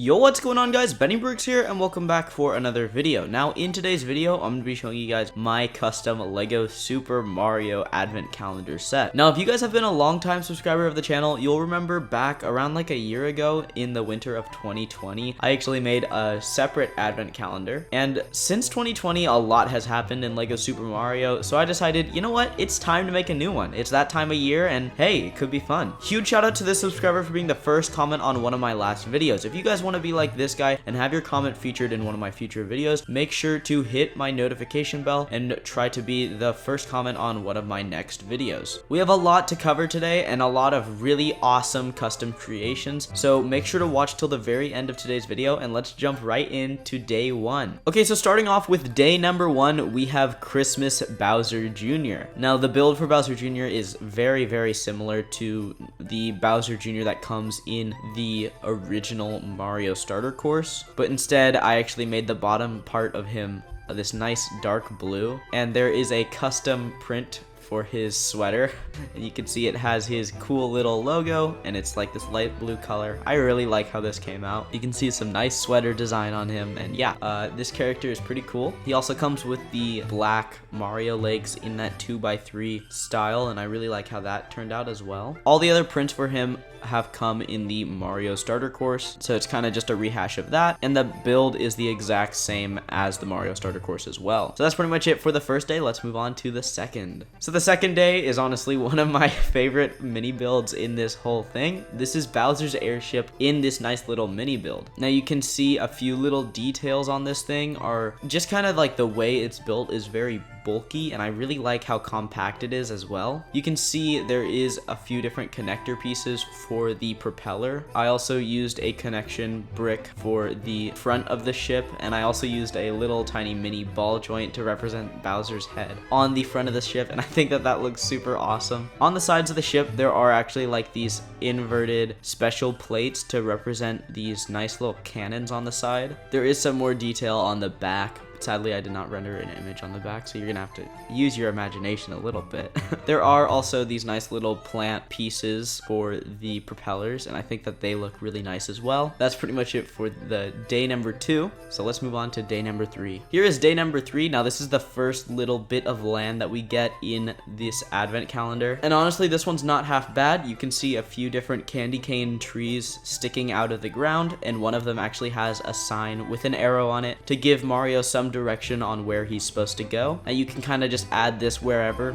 Yo, what's going on, guys? Bennie here, and welcome back for another video. Now, in today's video, I'm going to be showing you guys my custom LEGO Super Mario Advent Calendar set. Now, if you guys have been a long-time subscriber of the channel, you'll remember back around like a year ago in the winter of 2020, I actually made a separate Advent Calendar. And since 2020, a lot has happened in LEGO Super Mario, so I decided, you know what? It's time to make a new one. It's that time of year, and hey, it could be fun. Huge shout out to this subscriber for being the first comment on one of my last videos. If you guys want to be like this guy and have your comment featured in one of my future videos, make sure to hit my notification bell and try to be the first comment on one of my next videos. We have a lot to cover today and a lot of really awesome custom creations, so make sure to watch till the very end of today's video, and let's jump right into day one. Okay, so starting off with day number one, we have Christmas Bowser Jr. Now, the build for Bowser Jr. is very similar to the Bowser Jr. that comes in the original Mario starter course, but instead I actually made the bottom part of him this nice dark blue, and there is a custom print for his sweater, and you can see it has his cool little logo, and it's like this light blue color. I really like how this came out. You can see some nice sweater design on him, and yeah, this character is pretty cool. He also comes with the black Mario legs in that 2x3 style, and I really like how that turned out as well. All the other prints for him have come in the Mario starter course, so it's kind of just a rehash of that, and the build is the exact same as the Mario starter course as well. So that's pretty much it for the first day. Let's move on to the second. So the second day is honestly one of my favorite mini builds in this whole thing. This is Bowser's Airship in this nice little mini build. Now you can see a few little details on this thing are just kind of like the way it's built is very bulky, and I really like how compact it is as well. You can see there is a few different connector pieces for the propeller. I also used a connection brick for the front of the ship, and I also used a little tiny mini ball joint to represent Bowser's head on the front of the ship, and I think that looks super awesome. On the sides of the ship, there are actually like these inverted special plates to represent these nice little cannons on the side. There is some more detail on the back. Sadly, I did not render an image on the back, so you're gonna have to use your imagination a little bit. There are also these nice little plant pieces for the propellers, and I think that they look really nice as well. That's pretty much it for the day number 2. So let's move on to day number 3. Here is day number 3. Now, this is the first little bit of land that we get in this advent calendar. And honestly, this one's not half bad. You can see a few different candy cane trees sticking out of the ground, and one of them actually has a sign with an arrow on it to give Mario some direction on where he's supposed to go. And you can kind of just add this wherever.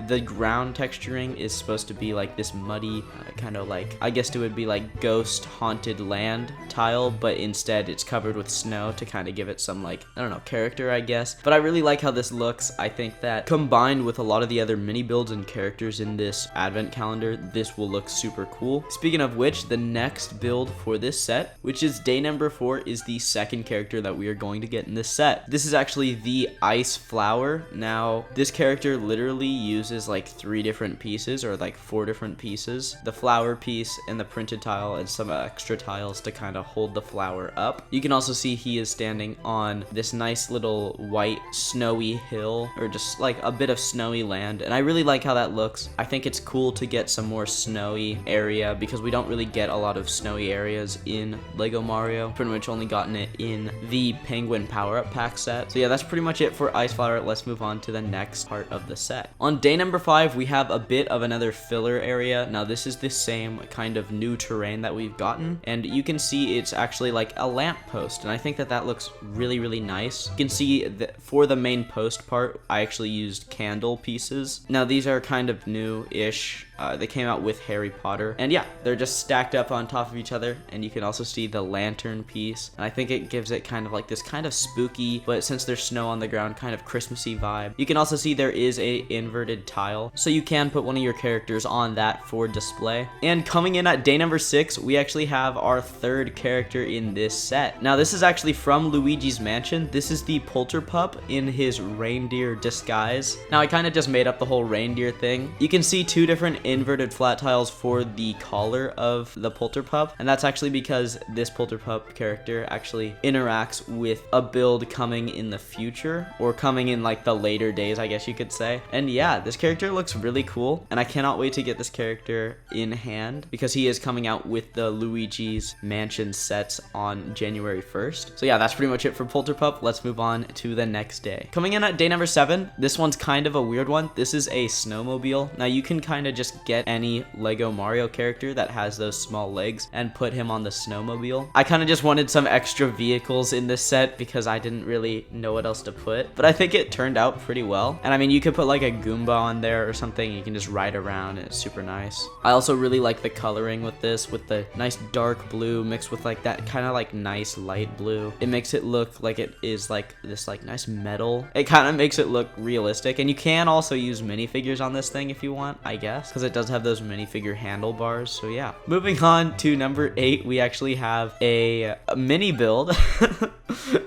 The ground texturing is supposed to be like this muddy kind of like, I guess it would be like ghost haunted land tile, but instead it's covered with snow to kind of give it some like, I don't know, character, I guess. But I really like how this looks. I think that combined with a lot of the other mini builds and characters in this advent calendar, this will look super cool. Speaking of which, the next build for this set, which is day number 4, is the second character that we are going to get in this set. This is actually the ice flower. Now, this character literally uses like 3 different pieces, or like 4 different pieces. The flower piece and the printed tile and some extra tiles to kind of hold the flower up. You can also see he is standing on this nice little white snowy hill, or just like a bit of snowy land, and I really like how that looks. I think it's cool to get some more snowy area because we don't really get a lot of snowy areas in LEGO Mario. Pretty much only gotten it in the Penguin power-up pack set. So yeah, that's pretty much it for Ice Flower. Let's move on to the next part of the set. On day number 5, we have a bit of another filler area. Now, this is the same kind of new terrain that we've gotten, and you can see it's actually like a lamp post, and I think that looks really nice. You can see that for the main post part, I actually used candle pieces. Now, these are kind of new-ish. They came out with Harry Potter, and yeah, they're just stacked up on top of each other, and you can also see the lantern piece, and I think it gives it kind of like this kind of spooky, but since there's snow on the ground, kind of Christmassy vibe. You can also see there is a inverted tile, so you can put one of your characters on that for display. And coming in at day number 6, we actually have our third character in this set. Now, this is actually from Luigi's Mansion. This is the Polter Pup in his reindeer disguise. Now, I kind of just made up the whole reindeer thing. You can see 2 different inverted flat tiles for the collar of the Polter Pup, and that's actually because this Polter Pup character actually interacts with a build coming in the future, or coming in like the later days, I guess you could say. And yeah, this character looks really cool, and I cannot wait to get this character in hand because he is coming out with the Luigi's Mansion sets on January 1st. So yeah, that's pretty much it for Polter Pup. Let's move on to the next day. Coming in at day number 7, this one's kind of a weird one. This is a Snowmobile. Now you can kind of just get any Lego Mario character that has those small legs and put him on the Snowmobile. I kind of just wanted some extra vehicles in this set because I didn't really know what else to put, but I think it turned out pretty well. And I mean, you could put like a Goomba on there or something. You can just ride around, and it's super nice. I also really like the coloring with this, with the nice dark blue mixed with like that kind of like nice light blue. It makes it look like it is like this like nice metal. It kind of makes it look realistic. And you can also use minifigures on this thing if you want, I guess, because it does have those minifigure handlebars. So yeah, moving on to number 8, we actually have a mini build.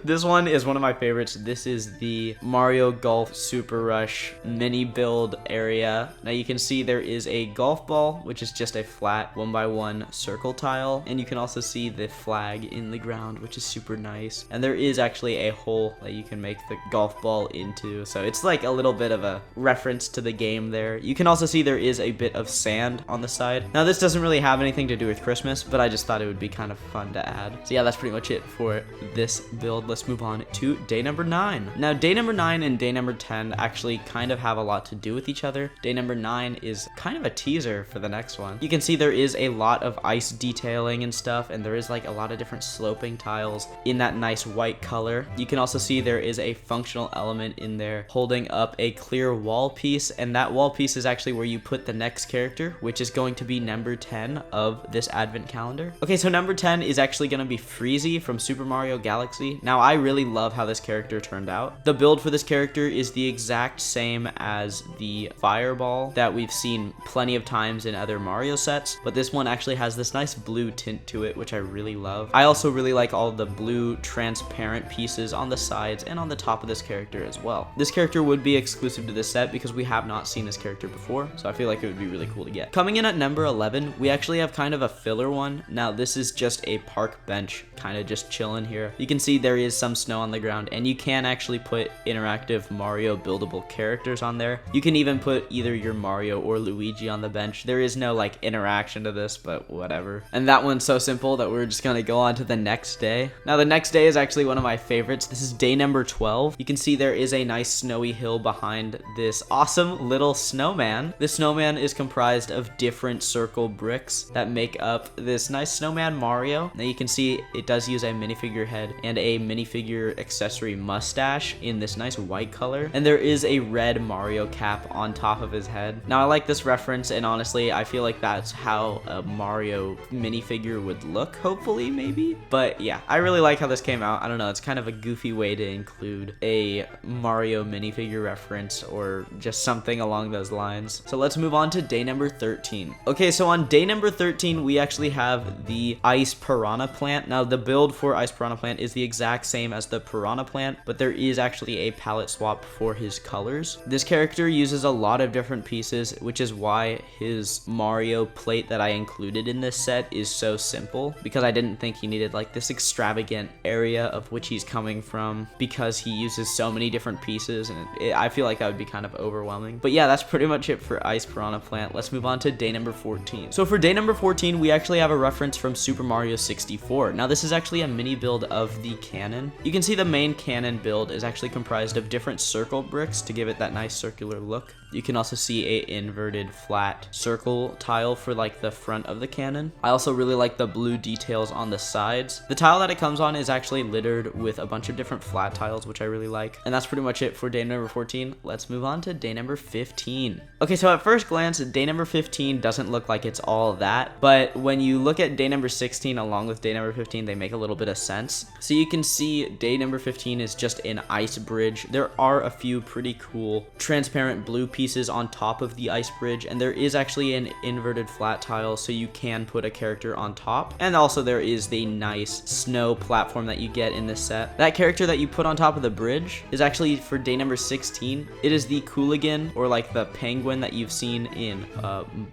This one is one of my favorites. This is the Mario Golf Super Rush mini build area. Now you can see there is a golf ball, which is just a flat 1x1 circle tile, and you can also see the flag in the ground, which is super nice. And there is actually a hole that you can make the golf ball into, so it's like a little bit of a reference to the game there. You can also see there is a bit of sand on the side. Now this doesn't really have anything to do with Christmas, but I just thought it would be kind of fun to add. So yeah, that's pretty much it for this build. Let's move on to day number 9. Now day number 9 and day number 10 actually kind of have a lot to do with each other. Day number 9 is kind of a teaser for the next one. You can see there is a lot of ice detailing and stuff, and there is like a lot of different sloping tiles in that nice white color. You can also see there is a functional element in there holding up a clear wall piece, and that wall piece is actually where you put the next character, which is going to be number 10 of this advent calendar. Okay, so number 10 is actually going to be Freezy from Super Mario Galaxy. Now I really love how this character turned out. The build for this character is the exact same as the fireball that we've seen plenty of times in other Mario sets, but this one actually has this nice blue tint to it, which I really love. I also really like all the blue transparent pieces on the sides and on the top of this character as well. This character would be exclusive to this set because we have not seen this character before, so I feel like it would be really cool to get. Coming in at number 11, we actually have kind of a filler one. Now this is just a park bench, kind of just chilling here. You can see there is some snow on the ground, and you can actually put interactive Mario buildable characters on there. You can even put either your Mario or Luigi on the bench. There is no like interaction to this, but whatever. And that one's so simple that we're just gonna go on to the next day. Now the next day is actually one of my favorites. This is day number 12. You can see there is a nice snowy hill behind this awesome little snowman. This snowman is comprised of different circle bricks that make up this nice snowman Mario. Now you can see it does use a minifigure head and a minifigure accessory mustache in this nice white color, and there is a red Mario cap on top of his head. Now I like this reference, and honestly I feel like that's how a Mario minifigure would look, hopefully, maybe. But yeah, I really like how this came out. I don't know, it's kind of a goofy way to include a Mario minifigure reference or just something along those lines. So let's move on to day number 13. Okay, so on day number 13 we actually have the Ice Piranha Plant. Now the build for Ice Piranha Plant is the exact same as the Piranha Plant, but there is actually a palette swap for his colors. This character uses a lot of different pieces, which is why his Mario plate that I included in this set is so simple, because I didn't think he needed like this extravagant area of which he's coming from, because he uses so many different pieces, and I feel like that would be kind of overwhelming. But yeah, that's pretty much it for Ice Piranha Plant. Let's move on to day number 14. So for day number 14, we actually have a reference from Super Mario 64. Now this is actually a mini build of the cannon. You can see the main cannon build is actually comprised of different circle bricks to give it that nice circular look. You can also see a inverted flat circle tile for like the front of the cannon. I also really like the blue details on the sides. The tile that it comes on is actually littered with a bunch of different flat tiles, which I really like. And that's pretty much it for day number 14. Let's move on to day number 15. Okay, so at first glance, day number 15 doesn't look like it's all that, but when you look at day number 16 along with day number 15, they make a little bit of sense. So you can see day number 15 is just an ice bridge. There are a few pretty cool transparent blue pieces on top of the ice bridge, and there is actually an inverted flat tile, so you can put a character on top. And also there is the nice snow platform that you get in this set. That character that you put on top of the bridge is actually for day number 16. It is the Cooligan, or like the penguin that you've seen in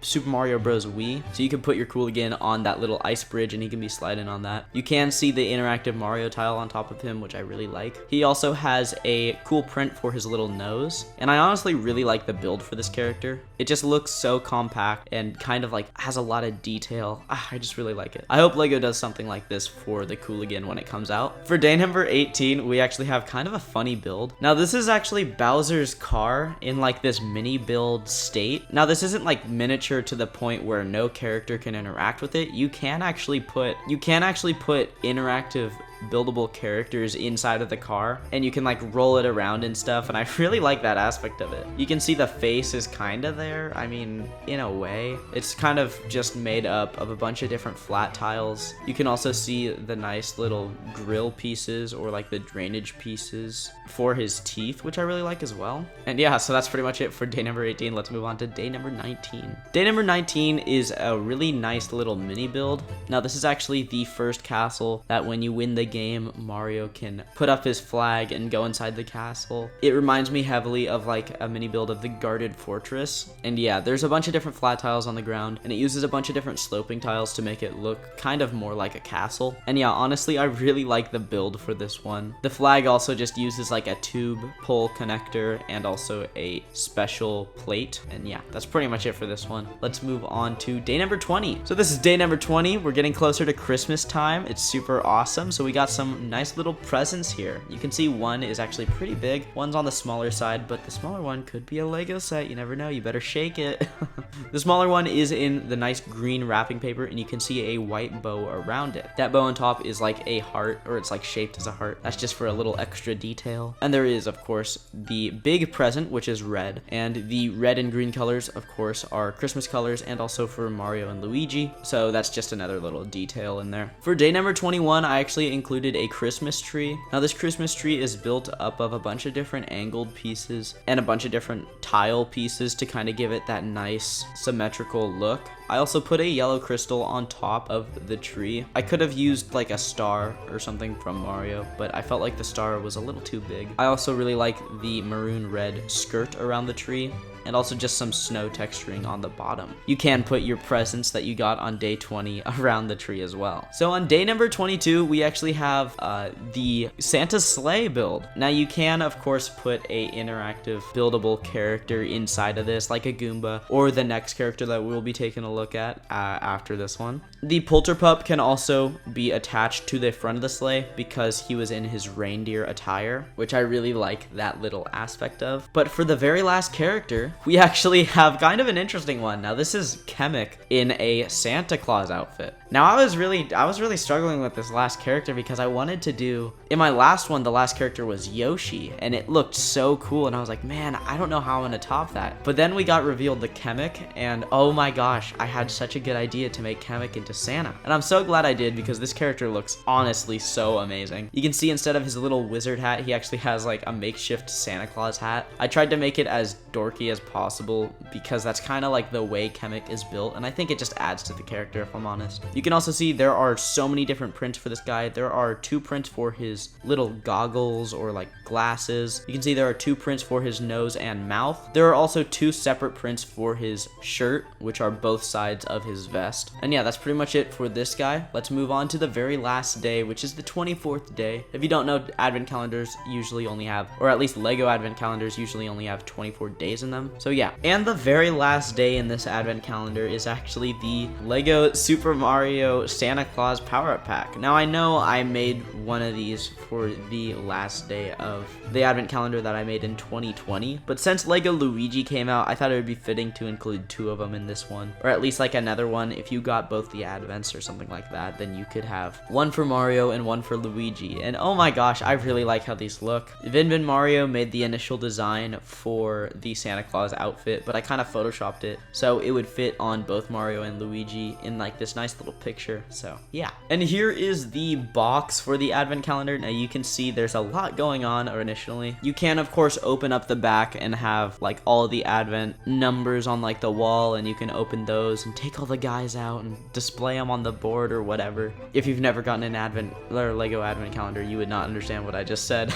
Super Mario Bros. Wii. So you can put your Cooligan on that little ice bridge and he can be sliding on that. You can see the interactive Mario tile on top of him, which I really like. He also has a cool print for his little nose. And I honestly really like the build for this character. It just looks so compact and kind of like has a lot of detail. I just really like it. I hope LEGO does something like this for the Cooligan when it comes out. For day number 18, we actually have kind of a funny build. Now this is actually Bowser's car in like this mini build state. Now this isn't like miniature to the point where no character can interact with it. You can actually put interactive buildable characters inside of the car and you can like roll it around and stuff, and I really like that aspect of it. You can see the face is kind of there. I mean, in a way it's kind of just made up of a bunch of different flat tiles. You can also see the nice little grill pieces or like the drainage pieces for his teeth, which I really like as well. And yeah, so that's pretty much it for day number 18. Let's move on to day number 19. Day number 19 is a really nice little mini build. Now this is actually the first castle that when you win the game, Mario can put up his flag and go inside the castle. It reminds me heavily of like a mini build of the guarded fortress. And yeah, there's a bunch of different flat tiles on the ground and it uses a bunch of different sloping tiles to make it look kind of more like a castle. And yeah, honestly, I really like the build for this one. The flag also just uses like a tube pole connector and also a special plate. And yeah, that's pretty much it for this one. Let's move on to day number 20. So this is day number 20. We're getting closer to Christmas time. It's super awesome. So we got some nice little presents here. You can see one is actually pretty big. One's on the smaller side, but the smaller one could be a Lego set. You never know. You better shake it. The smaller one is in the nice green wrapping paper and you can see a white bow around it. That bow on top is like a heart, or it's like shaped as a heart. That's just for a little extra detail. And there is, of course, the big present, which is red. And the red and green colors, of course, are Christmas colors and also for Mario and Luigi. So that's just another little detail in there. For day number 21, I actually included a Christmas tree. Now this Christmas tree is built up of a bunch of different angled pieces and a bunch of different tile pieces to kind of give it that nice symmetrical look. I also put a yellow crystal on top of the tree. I could have used like a star or something from Mario, but I felt like the star was a little too big. I also really like the maroon red skirt around the tree, and also just some snow texturing on the bottom. You can put your presents that you got on day 20 around the tree as well. So on day number 22, we actually have the Santa sleigh build. Now you can, of course, put a interactive buildable character inside of this, like a Goomba, or the next character that we'll be taking a look at after this one. The Polter Pup can also be attached to the front of the sleigh because he was in his reindeer attire, which I really like that little aspect of. But for the very last character, we actually have kind of an interesting one. Now this is Kamek in a Santa Claus outfit. Now I was really struggling with this last character because I wanted to do, in my last one, the last character was Yoshi and it looked so cool and I was like, man, I don't know how I'm gonna top that. But then we got revealed the Kamek and oh my gosh, I had such a good idea to make Kamek into Santa. And I'm so glad I did because this character looks honestly so amazing. You can see instead of his little wizard hat, he actually has like a makeshift Santa Claus hat. I tried to make it as dorky as possible because that's kind of like the way Kamek is built, and I think it just adds to the character if I'm honest. You can also see there are so many different prints for this guy. There are 2 prints for his little goggles or like glasses. You can see there are 2 prints for his nose and mouth. There are also 2 separate prints for his shirt, which are both sides of his vest. And yeah, that's pretty much it for this guy. Let's move on to the very last day, which is the 24th day. If you don't know, advent calendars usually only have, or at least Lego advent calendars usually only have 24 days in them. So yeah, and the very last day in this advent calendar is actually the Lego Super Mario Santa Claus power-up pack. Now I know I made one of these for the last day of the advent calendar that I made in 2020, but since Lego Luigi came out, I thought it would be fitting to include 2 of them in this one, or at least like another one. If you got both the advents or something like that, then you could have one for Mario and one for Luigi. And oh my gosh, I really like how these look. Vin Mario made the initial design for the Santa Claus outfit, but I kind of photoshopped it so it would fit on both Mario and Luigi in like this nice little picture. So yeah, and here is the box for the advent calendar. Now you can see there's a lot going on initially. You can of course open up the back and have like all the advent numbers on like the wall, and you can open those and take all the guys out and display display them on the board or whatever. If you've never gotten an advent or Lego advent calendar, you would not understand what I just said.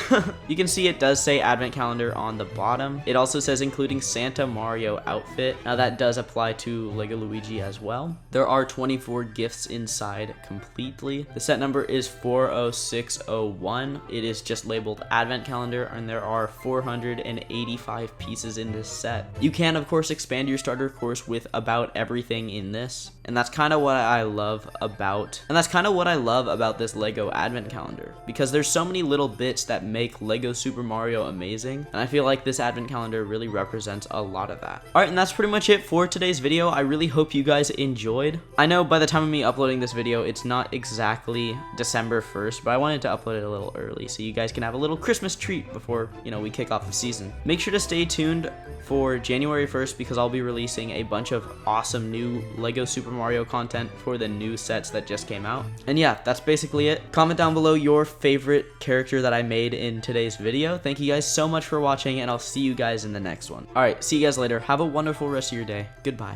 You can see it does say advent calendar on the bottom. It also says including Santa Mario outfit. Now that does apply to Lego Luigi as well. There are 24 gifts inside completely. The set number is 40601. It is just labeled advent calendar, and there are 485 pieces in this set. You can of course expand your starter course with about everything in this, and that's kind of what I love about this Lego advent calendar, because there's so many little bits that make Lego Super Mario amazing, and I feel like this advent calendar really represents a lot of that. Alright, and that's pretty much it for today's video. I really hope you guys enjoyed. I know by the time of me uploading this video, it's not exactly December 1st, but I wanted to upload it a little early so you guys can have a little Christmas treat before, you know, we kick off the season. Make sure to stay tuned for January 1st because I'll be releasing a bunch of awesome new Lego Super Mario content for the new sets that just came out. And yeah, that's basically it. Comment down below your favorite character that I made in today's video. Thank you guys so much for watching, and I'll see you guys in the next one. Alright, see you guys later. Have a wonderful rest of your day. Goodbye.